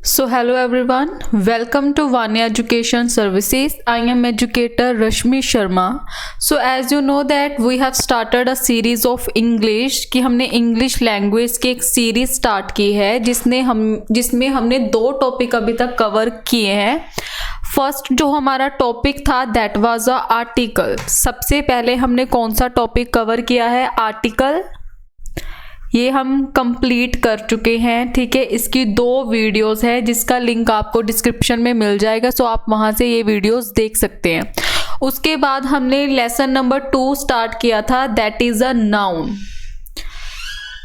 So hello everyone, welcome to Vanya Education Services. I am educator Rashmi Sharma. So as you know that we have started a series of English कि हमने English language की एक series start की है जिसमें हमने 2 topic अभी तक कवर किए हैं। फर्स्ट जो हमारा टॉपिक था दैट वाज अ आर्टिकल। सबसे पहले हमने कौन सा टॉपिक कवर किया है? आर्टिकल। ये हम कंप्लीट कर चुके हैं, ठीक है। इसकी 2 वीडियोस है जिसका लिंक आपको डिस्क्रिप्शन में मिल जाएगा, सो आप वहाँ से ये वीडियोस देख सकते हैं। उसके बाद हमने लेसन नंबर 2 स्टार्ट किया था दैट इज़ अ नाउन।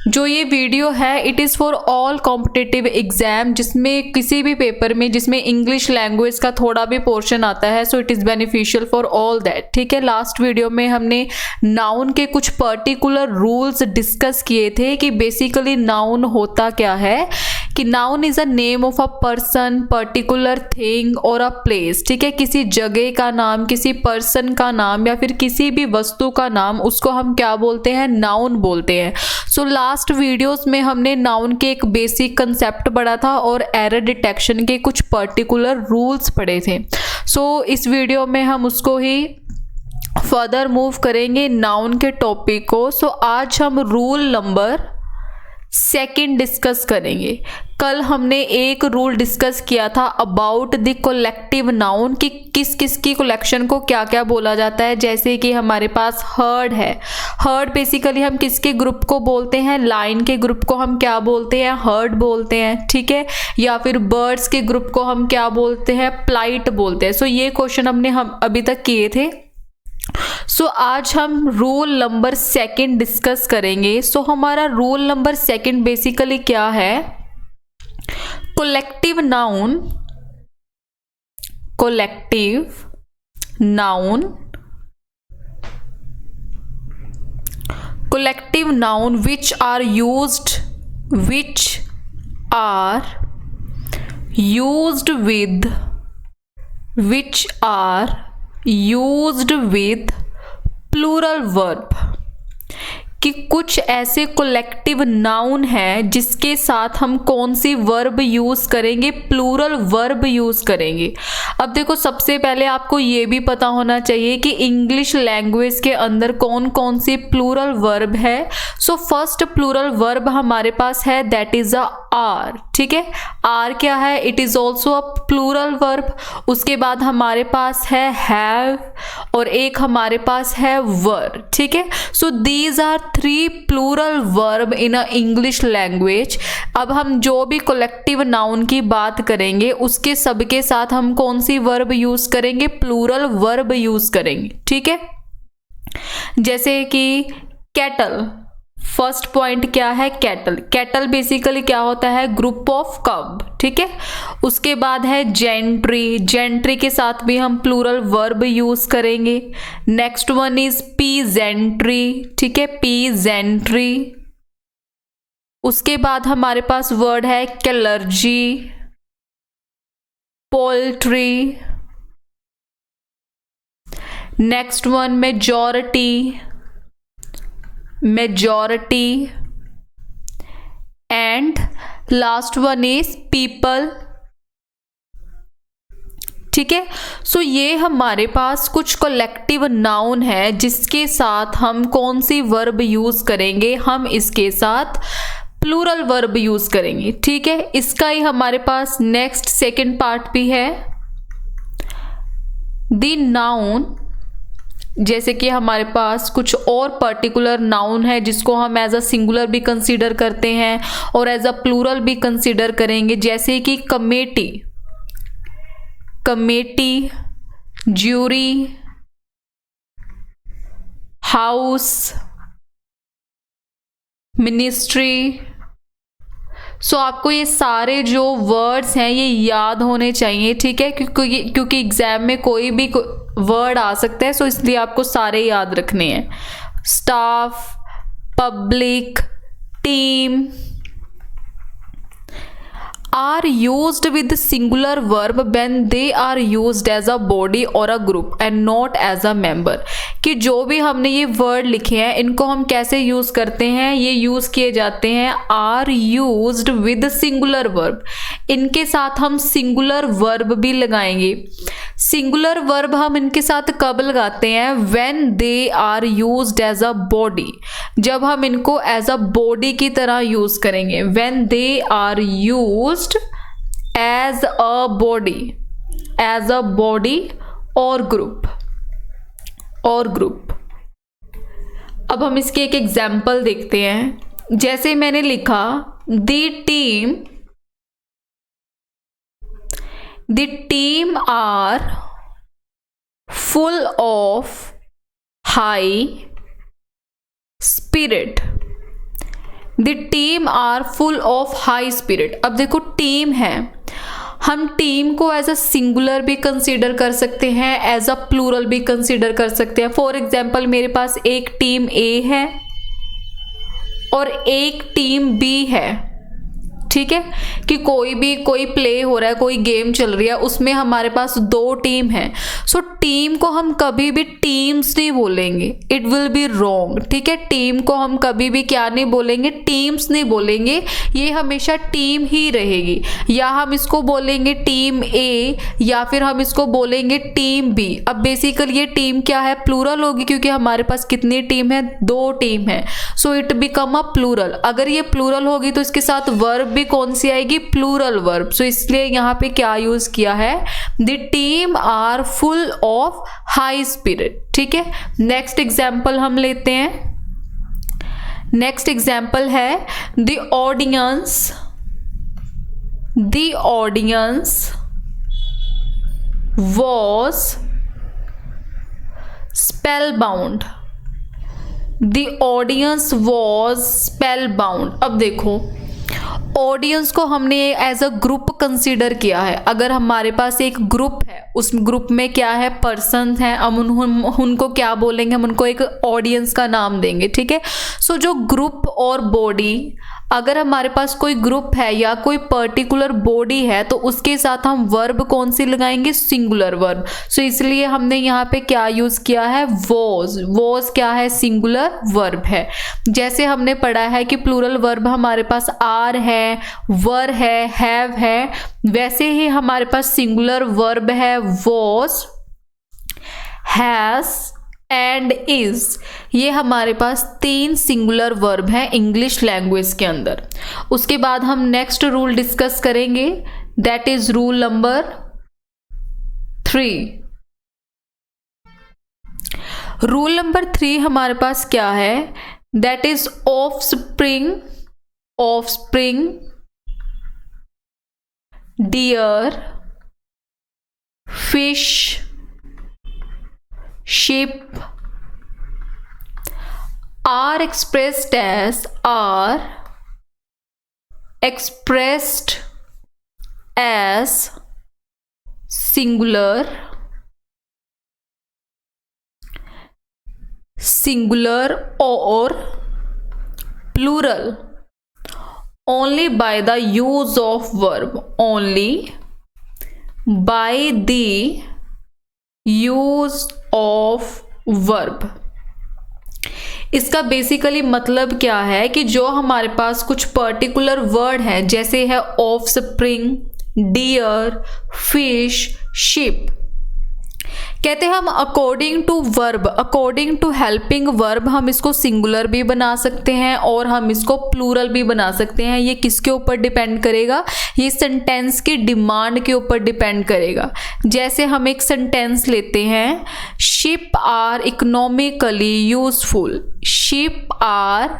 जो ये वीडियो है it is for all competitive exam, जिसमें किसी भी पेपर में जिसमें इंग्लिश लैंग्वेज का थोड़ा भी पोर्शन आता है, so it is beneficial for all that, ठीक है। लास्ट वीडियो में हमने नाउन के कुछ पर्टिकुलर रूल्स डिस्कस किए थे कि बेसिकली नाउन होता क्या है, कि noun is a name of a person, particular thing और अ प्लेस, ठीक है। किसी जगह का नाम, किसी पर्सन का नाम या फिर किसी भी वस्तु का नाम, उसको हम क्या बोलते हैं? नाउन बोलते हैं। सो लास्ट वीडियोस में हमने नाउन के एक बेसिक कंसेप्ट पढ़ा था और एरर डिटेक्शन के कुछ पर्टिकुलर रूल्स पढ़े थे। सो इस वीडियो में हम उसको ही फर्दर मूव करेंगे नाउन के टॉपिक को। सो आज हम रूल नंबर 2 डिस्कस करेंगे। कल हमने एक रूल डिस्कस किया था अबाउट द कलेक्टिव नाउन, कि किस किस की कलेक्शन को क्या क्या बोला जाता है। जैसे कि हमारे पास हर्ड है, हर्ड बेसिकली हम किसके ग्रुप को बोलते हैं? लाइन के ग्रुप को हम क्या बोलते हैं? हर्ड बोलते हैं, ठीक है। या फिर बर्ड्स के ग्रुप को हम क्या बोलते हैं? प्लाइट बोलते हैं। सो ये क्वेश्चन हम अभी तक किए थे। सो आज हम रूल नंबर 2 डिस्कस करेंगे। सो हमारा रूल नंबर 2 बेसिकली क्या है? Collective noun, collective noun which are used with plural verb, कि कुछ ऐसे कलेक्टिव नाउन हैं जिसके साथ हम कौन सी वर्ब यूज करेंगे? प्लूरल वर्ब यूज करेंगे। अब देखो, सबसे पहले आपको ये भी पता होना चाहिए कि इंग्लिश लैंग्वेज के अंदर कौन कौन सी प्लूरल वर्ब है। सो फर्स्ट प्लूरल वर्ब हमारे पास है दैट इज अ आर, ठीक है। आर क्या है? It is also a plural verb. उसके बाद हमारे पास है हैव और एक हमारे पास है वर, ठीक है। So these are 3 plural verb in a English language. अब हम जो भी कलेक्टिव नाउन की बात करेंगे उसके सबके साथ हम कौन सी वर्ब यूज करेंगे? प्लूरल वर्ब यूज करेंगे, ठीक है। जैसे कि कैटल, फर्स्ट पॉइंट क्या है? कैटल। कैटल बेसिकली क्या होता है? ग्रुप ऑफ कब, ठीक है। उसके बाद है जेंट्री, जेंट्री के साथ भी हम प्लूरल वर्ब यूज करेंगे। नेक्स्ट वन इज पीजेंट्री, ठीक है, पीजेंट्री। उसके बाद हमारे पास वर्ड है clergy, poultry. Next one majority, and last one is people, ठीक है। सो ये हमारे पास कुछ कलेक्टिव नाउन है जिसके साथ हम कौन सी वर्ब यूज करेंगे? हम इसके साथ प्लूरल वर्ब यूज करेंगे, ठीक है। इसका ही हमारे पास नेक्स्ट 2nd पार्ट भी है द नाउन। जैसे कि हमारे पास कुछ और पर्टिकुलर नाउन है जिसको हम एज अ सिंगुलर भी कंसीडर करते हैं और एज अ प्लूरल भी कंसीडर करेंगे। जैसे कि कमेटी, ज्यूरी, हाउस, मिनिस्ट्री। सो आपको ये सारे जो वर्ड्स हैं ये याद होने चाहिए, ठीक है, क्योंकि एग्जाम में कोई भी वर्ड आ सकता है, सो इसलिए आपको सारे याद रखने हैं। Staff, public, team are used with singular verb when they are used as a body or a group and not as a member। कि जो भी हमने ये वर्ड लिखे हैं इनको हम कैसे यूज करते हैं? ये यूज किए जाते हैं are used with singular verb. इनके साथ हम सिंगुलर वर्ब भी लगाएंगे। सिंगुलर वर्ब हम इनके साथ कब लगाते हैं? When they are used as a body, जब हम इनको एज अ बॉडी की तरह यूज करेंगे। When they are used as a body, as a body और ग्रुप, और ग्रुप। अब हम इसकी एक एग्जाम्पल देखते हैं। जैसे मैंने लिखा the team are full of high spirit, the team are full of high spirit. अब देखो टीम है, हम टीम को एज अ सिंगुलर भी कंसीडर कर सकते हैं, एज अ प्लूरल भी कंसीडर कर सकते हैं। फॉर एग्जाम्पल मेरे पास एक टीम ए है और एक टीम बी है, ठीक है, कि कोई प्ले हो रहा है, कोई गेम चल रही है, उसमें हमारे पास दो टीम है। सो टीम को हम कभी भी टीम्स नहीं बोलेंगे, इट विल बी रॉन्ग, ठीक है। टीम को हम कभी भी क्या नहीं बोलेंगे? टीम्स नहीं बोलेंगे, ये हमेशा टीम ही रहेगी। या हम इसको बोलेंगे टीम ए, या फिर हम इसको बोलेंगे टीम बी। अब बेसिकली ये टीम क्या है? प्लूरल होगी, क्योंकि हमारे पास कितनी टीम है? दो टीम है। So it become a plural. अगर ये प्लूरल होगी तो इसके साथ वर्ब भी कौन सी आएगी? Plural verb. सो इसलिए यहां पे क्या यूज किया है? The team are full of high spirit, ठीक है। नेक्स्ट एग्जाम्पल हम लेते हैं। नेक्स्ट एग्जाम्पल है the audience was spellbound, the audience was spellbound. अब देखो ऑडियंस को हमने एज अ ग्रुप कंसीडर किया है। अगर हमारे पास एक ग्रुप है, उस ग्रुप में क्या है? पर्सन है, हम उनको क्या बोलेंगे? हम उनको एक ऑडियंस का नाम देंगे, ठीक है। सो जो ग्रुप और बॉडी, अगर हमारे पास कोई ग्रुप है या कोई पर्टिकुलर बॉडी है तो उसके साथ हम वर्ब कौन सी लगाएंगे? Singular verb. सो इसलिए हमने यहाँ पे क्या यूज किया है? वॉज। वॉज क्या है? सिंगुलर वर्ब है। जैसे हमने पढ़ा है कि प्लूरल वर्ब हमारे पास आर है, वर है, हैव है, वैसे ही हमारे पास सिंगुलर वर्ब है वॉज, हैज एंड इज। ये हमारे पास तीन सिंगुलर वर्ब हैं इंग्लिश लैंग्वेज के अंदर। उसके बाद हम नेक्स्ट रूल डिस्कस करेंगे, that is rule number 3। Rule number 3 हमारे पास क्या है? That is offspring, deer, fish, ship are expressed as singular or plural only by the use of verb, only by the use of verb. इसका basically मतलब क्या है कि जो हमारे पास कुछ पर्टिकुलर वर्ड है, जैसे है ऑफस्प्रिंग, डियर, फिश, शिप, कहते हैं हम according to verb, according to helping verb हम इसको सिंगुलर भी बना सकते हैं और हम इसको प्लूरल भी बना सकते हैं। ये किसके ऊपर डिपेंड करेगा? ये सेंटेंस की डिमांड के ऊपर डिपेंड करेगा। जैसे हम एक सेंटेंस लेते हैं, ship are economically useful, ship are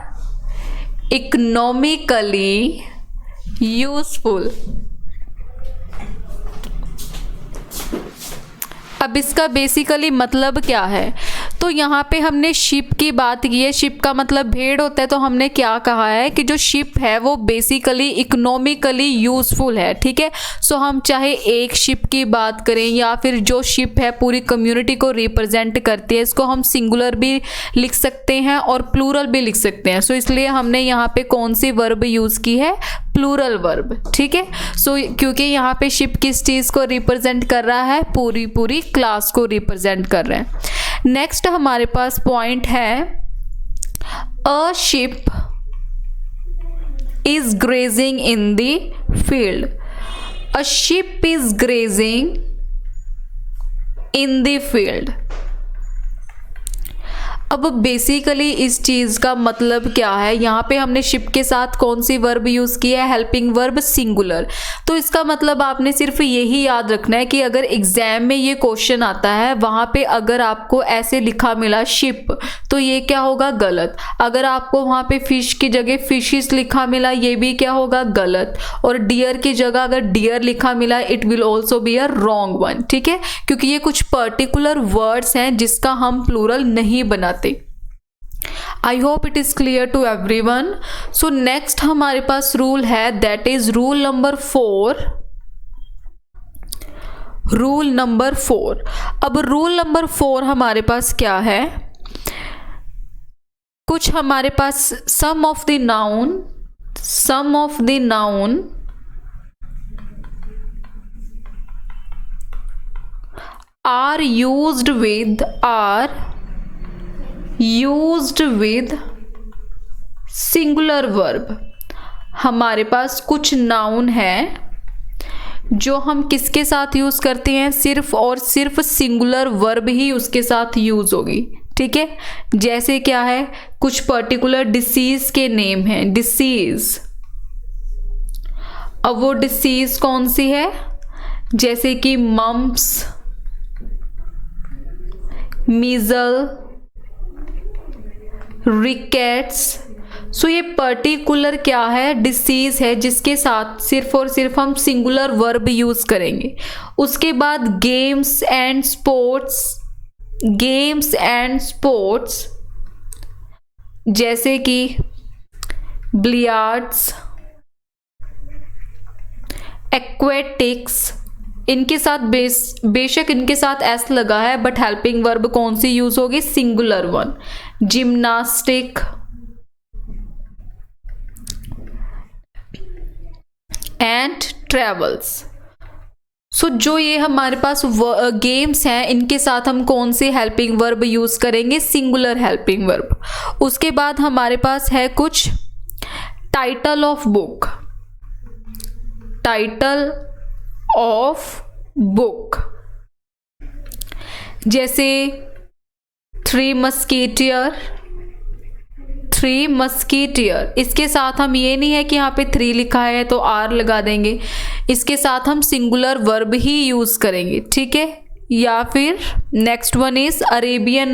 economically useful. अब इसका बेसिकली मतलब क्या है? तो यहाँ पे हमने शिप की बात की है, शिप का मतलब भेड़ होता है, तो हमने क्या कहा है कि जो शिप है वो बेसिकली इकोनॉमिकली यूजफुल है, ठीक है। सो हम चाहे एक शिप की बात करें या फिर जो शिप है पूरी कम्युनिटी को रिप्रेजेंट करती है, इसको हम सिंगुलर भी लिख सकते हैं और प्लूरल भी लिख सकते हैं। सो इसलिए हमने यहाँ पे कौन सी वर्ब यूज़ की है? प्लूरल वर्ब, ठीक है। सो क्योंकि यहाँ पे शिप किस चीज़ को रिप्रेजेंट कर रहा है? पूरी क्लास को रिप्रेजेंट कर रहे हैं। नेक्स्ट हमारे पास पॉइंट है, a ship is grazing in the field. A sheep is grazing in the field. अब बेसिकली इस चीज़ का मतलब क्या है, यहाँ पे हमने शिप के साथ कौन सी वर्ब यूज़ किया है, हेल्पिंग वर्ब सिंगुलर। तो इसका मतलब आपने सिर्फ यही याद रखना है कि अगर एग्जाम में ये क्वेश्चन आता है, वहाँ पे अगर आपको ऐसे लिखा मिला शिप, तो ये क्या होगा, गलत। अगर आपको वहाँ पे फिश की जगह फिशिस लिखा मिला, ये भी क्या होगा, गलत। और डियर की जगह अगर डियर लिखा मिला, it will also be a wrong one, ठीक है, क्योंकि ये कुछ पर्टिकुलर वर्ड्स हैं जिसका हम प्लूरल नहीं बनाते। I hope it is clear to everyone. So next हमारे पास रूल है, that is rule number 4. Rule number 4। अब रूल नंबर 4 हमारे पास क्या है, कुछ हमारे पास some of the noun are used with singular verb. हमारे पास कुछ नाउन है जो हम किसके साथ यूज करते हैं, सिर्फ और सिर्फ सिंगुलर वर्ब ही उसके साथ यूज होगी, ठीक है। जैसे क्या है, कुछ पर्टिकुलर डिसीज के नेम हैं, डिसीज। अब वो डिसीज कौन सी है, जैसे कि मम्प्स, मीजल, रिकेट्स। सो ये पर्टिकुलर क्या है, डिसीज है जिसके साथ सिर्फ और सिर्फ हम सिंगुलर वर्ब यूज करेंगे। उसके बाद गेम्स एंड स्पोर्ट्स जैसे कि बिलियर्ड्स, एक्वेटिक्स, इनके साथ बेशक इनके साथ एस लगा है, बट हेल्पिंग वर्ब कौन सी यूज होगी, singular one. Gymnastic and travels. So जो ये हमारे पास गेम्स हैं, इनके साथ हम कौन सी हेल्पिंग वर्ब यूज करेंगे, सिंगुलर हेल्पिंग वर्ब। उसके बाद हमारे पास है कुछ टाइटल ऑफ बुक, जैसे थ्री मस्कीटियर। इसके साथ हम, ये नहीं है कि यहाँ पे 3 लिखा है तो आर लगा देंगे, इसके साथ हम सिंगुलर वर्ब ही यूज करेंगे, ठीक है। या फिर next one is Arabian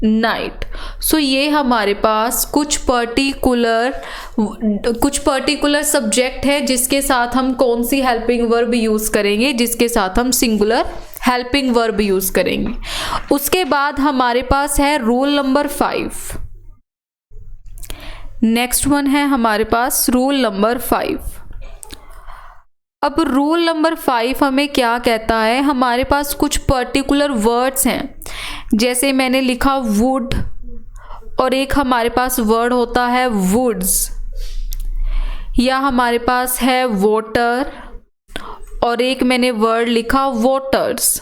night. So ये हमारे पास कुछ पर्टिकुलर सब्जेक्ट है जिसके साथ हम कौन सी हेल्पिंग वर्ब यूज करेंगे, जिसके साथ हम सिंगुलर हेल्पिंग वर्ब यूज करेंगे। उसके बाद हमारे पास है रूल नंबर 5। नेक्स्ट वन है हमारे पास रूल नंबर 5। अब रूल नंबर 5 हमें क्या कहता है, हमारे पास कुछ पर्टिकुलर वर्ड्स हैं, जैसे मैंने लिखा वुड, और एक हमारे पास वर्ड होता है वुड्स, या हमारे पास है वाटर, और एक मैंने वर्ड लिखा वाटर्स।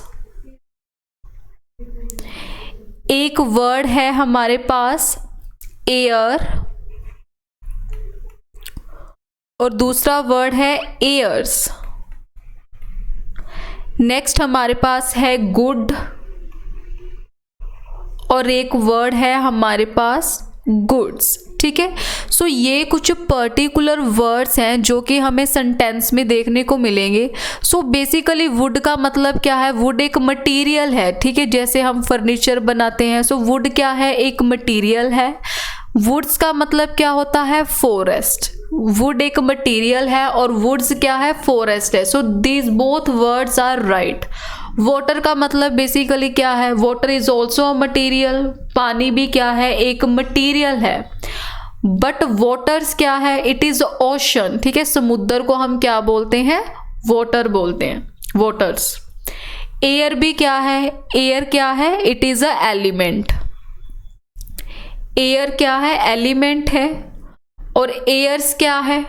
एक वर्ड है हमारे पास एयर, और दूसरा वर्ड है एयर्स। नेक्स्ट हमारे पास है गुड, और एक वर्ड है हमारे पास गुड्स, ठीक है। सो ये कुछ पर्टिकुलर वर्ड्स हैं जो कि हमें सेंटेंस में देखने को मिलेंगे। सो बेसिकली वुड का मतलब क्या है, वुड एक मटेरियल है, ठीक है। जैसे हम फर्नीचर बनाते हैं, सो वुड क्या है, एक मटेरियल है। वुड्स का मतलब क्या होता है, फॉरेस्ट। वुड एक मटेरियल है और वुड्स क्या है, फॉरेस्ट है। So these both words are right. Water का मतलब बेसिकली क्या है, water is also a material. पानी भी क्या है, एक मटेरियल है। बट वाटर्स क्या है, इट इज ओशन, ठीक है। समुद्र को हम क्या बोलते हैं, वाटर बोलते हैं, वाटर्स। एयर भी क्या है, एयर क्या है, it is a element. Air क्या है, एलिमेंट है। और एयर्स क्या है,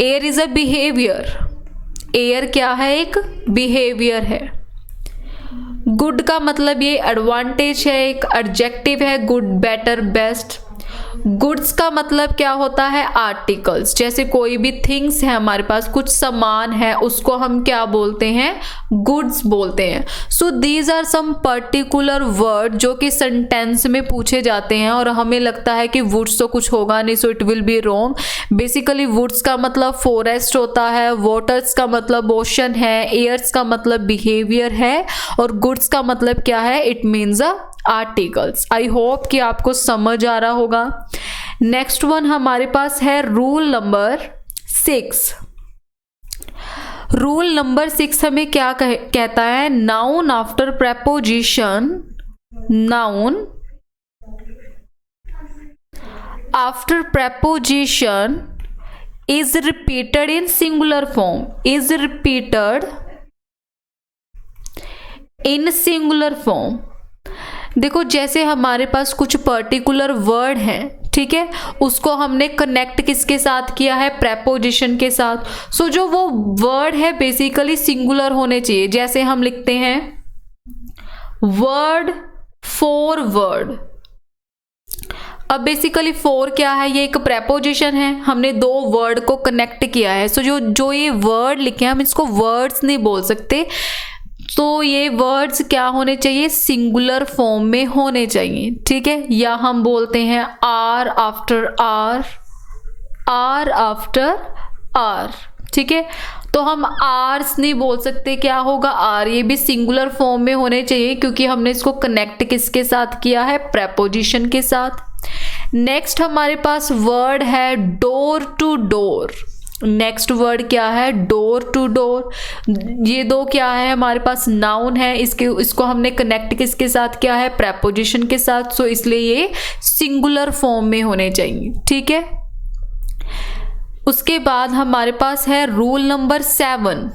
air is a behaviour. Air क्या है, एक बिहेवियर है। गुड का मतलब ये एडवांटेज है, एक एडजेक्टिव है, गुड, बेटर, बेस्ट। गुड्स का मतलब क्या होता है, आर्टिकल्स। जैसे कोई भी थिंग्स है हमारे पास, कुछ सामान है, उसको हम क्या बोलते हैं, गुड्स बोलते हैं। So these are some particular word जो कि सेंटेंस में पूछे जाते हैं और हमें लगता है कि वुड्स तो कुछ होगा नहीं, so it will be wrong. Basically woods का मतलब फॉरेस्ट होता है, वाटर्स का मतलब ओशन है, एयर्स का मतलब बिहेवियर है, और गुड्स का मतलब क्या है, it means a articles. I hope कि आपको समझ आ रहा होगा। नेक्स्ट वन हमारे पास है रूल नंबर 6। रूल नंबर 6 हमें क्या कहता है, noun after preposition, noun after preposition is repeated in singular form, is repeated in singular form। देखो जैसे हमारे पास कुछ पर्टिकुलर वर्ड हैं, ठीक है, उसको हमने कनेक्ट किसके साथ किया है, प्रेपोजिशन के साथ। सो जो वो वर्ड है बेसिकली सिंगुलर होने चाहिए। जैसे हम लिखते हैं वर्ड, फॉर वर्ड। अब बेसिकली फॉर क्या है, ये एक प्रेपोजिशन है, हमने दो वर्ड को कनेक्ट किया है। सो जो ये वर्ड लिखे हैं हम इसको वर्ड्स नहीं बोल सकते, तो ये वर्ड्स क्या होने चाहिए, सिंगुलर फॉर्म में होने चाहिए, ठीक है। या हम बोलते हैं are after are, are after are, ठीक है। तो हम आर्स नहीं बोल सकते, क्या होगा आर, ये भी सिंगुलर फॉर्म में होने चाहिए क्योंकि हमने इसको कनेक्ट किसके साथ किया है, प्रेपोजिशन के साथ। नेक्स्ट हमारे पास वर्ड है door to door. Next word क्या है, डोर टू डोर। ये दो क्या है हमारे पास, नाउन है, इसको हमने कनेक्ट किसके साथ किया है, प्रेपोजिशन के साथ। सो इसलिए ये सिंगुलर फॉर्म में होने चाहिए, ठीक है। उसके बाद हमारे पास है रूल नंबर 7।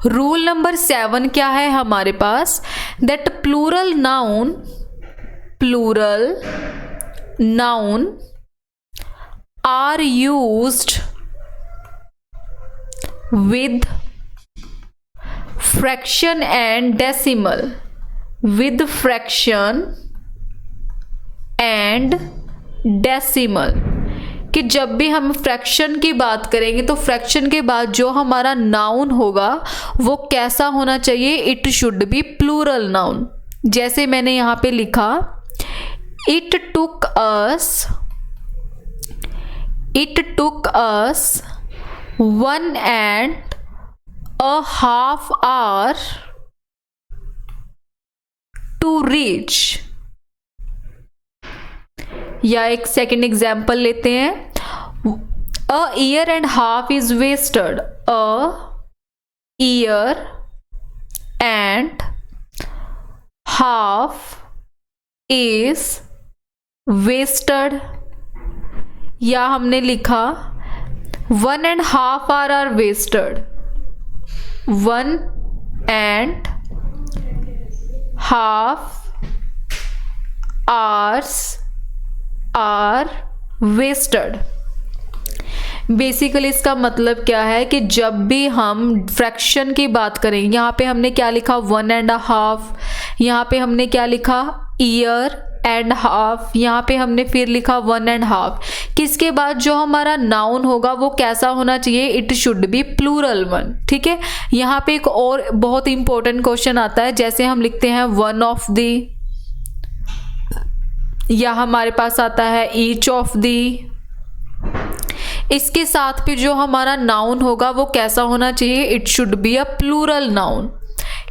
रूल नंबर 7 क्या है हमारे पास, that plural noun are used with fraction and decimal, with fraction and decimal। कि जब भी हम फ्रैक्शन की बात करेंगे तो फ्रैक्शन के बाद जो हमारा नाउन होगा वो कैसा होना चाहिए, it should be plural noun. जैसे मैंने यहाँ पे लिखा it took us 1.5 hours to reach। या एक सेकेंड एग्जाम्पल लेते हैं, a year and half is wasted, a year and half is wasted। या हमने लिखा 1.5 hour are wasted, 1.5 hours are wasted। Basically इसका मतलब क्या है कि जब भी हम फ्रैक्शन की बात करें, यहाँ पे हमने क्या लिखा 1.5, यहाँ पे हमने क्या लिखा ईयर एंड हाफ, यहाँ पे हमने फिर लिखा 1.5। किसके बाद जो हमारा नाउन होगा वो कैसा होना चाहिए, it should be plural one, ठीक है। यहाँ पे एक और बहुत इंपॉर्टेंट क्वेश्चन आता है, जैसे हम लिखते हैं वन ऑफ दी, या हमारे पास आता है ईच ऑफ दी। इसके साथ भी जो हमारा नाउन होगा वो कैसा होना चाहिए, it should be a plural noun.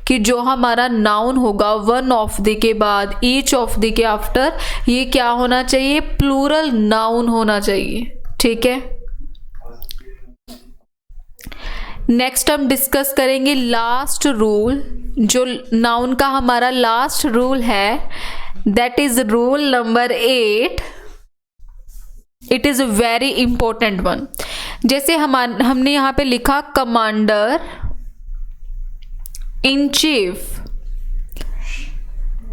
कि जो हमारा नाउन होगा वन ऑफ द के बाद, ईच ऑफ द के आफ्टर, ये क्या होना चाहिए, प्लूरल नाउन होना चाहिए, ठीक है। नेक्स्ट हम डिस्कस करेंगे लास्ट रूल, जो नाउन का हमारा लास्ट रूल है, that is rule number 8। It is a very important one. जैसे हमने यहाँ पे लिखा commander in chief,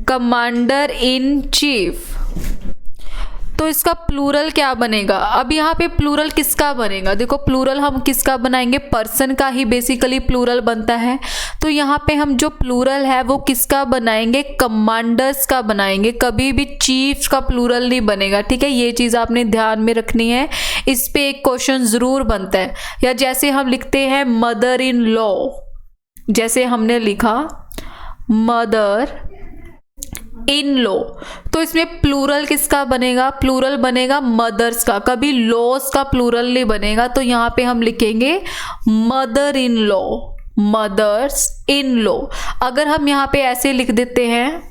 commander in chief. तो इसका प्लूरल क्या बनेगा। अब यहाँ पे प्लूरल किसका बनेगा, देखो प्लूरल हम किसका बनाएंगे, पर्सन का ही बेसिकली प्लूरल बनता है। तो यहाँ पे हम जो प्लूरल है वो किसका बनाएंगे, कमांडर्स का बनाएंगे, कभी भी चीफ्स का प्लूरल नहीं बनेगा, ठीक है। ये चीज़ आपने ध्यान में रखनी है, इस पे एक क्वेश्चन ज़रूर बनता है। या जैसे हम लिखते हैं मदर इन लॉ, जैसे हमने लिखा मदर इन लॉ, तो इसमें प्लूरल किसका बनेगा, प्लूरल बनेगा मदर्स का, कभी लॉस का प्लूरल नहीं बनेगा। तो यहाँ पे हम लिखेंगे mother in law, mother's in law. अगर हम यहाँ पे ऐसे लिख देते हैं,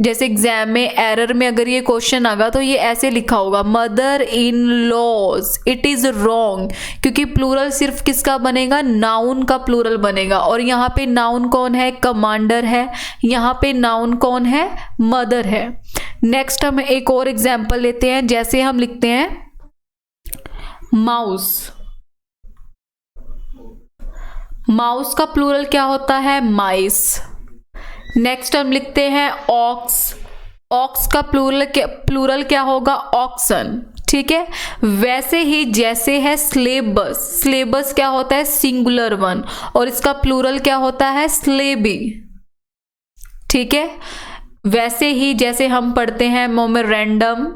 जैसे एग्जाम में एरर में अगर ये क्वेश्चन आगा तो ये ऐसे लिखा होगा mother in laws, it is wrong, क्योंकि प्लूरल सिर्फ किसका बनेगा, नाउन का प्लूरल बनेगा। और यहाँ पे नाउन कौन है, कमांडर है, यहाँ पे नाउन कौन है, मदर है। नेक्स्ट हम एक और एग्जाम्पल लेते हैं, जैसे हम लिखते हैं माउस, माउस का प्लूरल क्या होता है, माइस। नेक्स्ट हम लिखते हैं ऑक्स, ऑक्स का प्लूरल क्या होगा, ऑक्सन, ठीक है। वैसे ही जैसे है स्लेबस, स्लेबस क्या होता है, सिंगुलर वन, और इसका प्लूरल क्या होता है, स्लेबी, ठीक है। वैसे ही जैसे हम पढ़ते हैं मोमेरेंडम,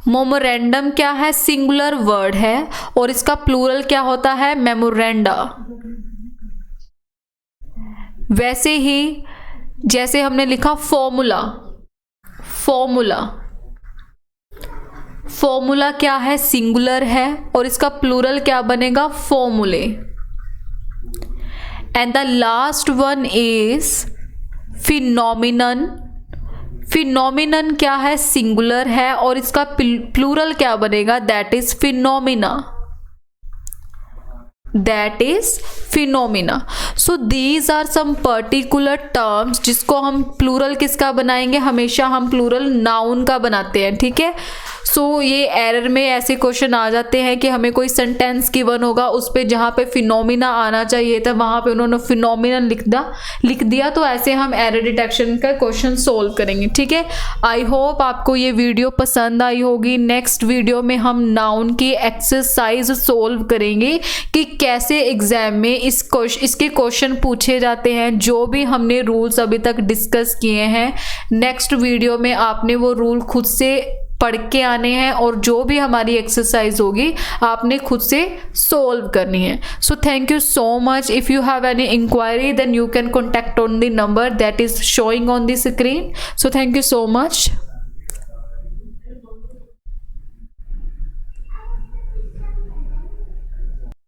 मोमेरेंडम क्या है, सिंगुलर वर्ड है, और इसका प्लूरल क्या होता है, मेमोरेंडा। वैसे ही जैसे हमने लिखा फॉर्मूला, फॉर्मूला, फॉर्मूला क्या है, सिंगुलर है, और इसका प्लूरल क्या बनेगा, फॉर्मूले। And the last one is phenomenon, phenomenon क्या है, सिंगुलर है, और इसका प्लूरल क्या बनेगा, that is phenomena, that is phenomena. So these are some particular terms जिसको हम प्लूरल किसका बनाएंगे, हमेशा हम प्लूरल नाउन का बनाते हैं, ठीक है। सो ये एरर में ऐसे क्वेश्चन आ जाते हैं कि हमें कोई सेंटेंस गिवन होगा, उस पे जहाँ पे फिनोमिना आना चाहिए था वहाँ पे उन्होंने फिनोमिनन लिख दिया, तो ऐसे हम एरर डिटेक्शन का क्वेश्चन सोल्व करेंगे, ठीक है। आई होप आपको ये वीडियो पसंद आई होगी। नेक्स्ट वीडियो में हम नाउन की एक्सरसाइज सोल्व करेंगे कि कैसे एग्जाम में इसके क्वेश्चन पूछे जाते हैं, जो भी हमने रूल्स अभी तक डिस्कस किए हैं। नेक्स्ट वीडियो में आपने वो रूल खुद से पढ़ के आने हैं, और जो भी हमारी एक्सरसाइज होगी आपने खुद से सोल्व करनी है। So thank you so much. If you have any inquiry then you can contact on the number that is showing on the screen. So thank you so much.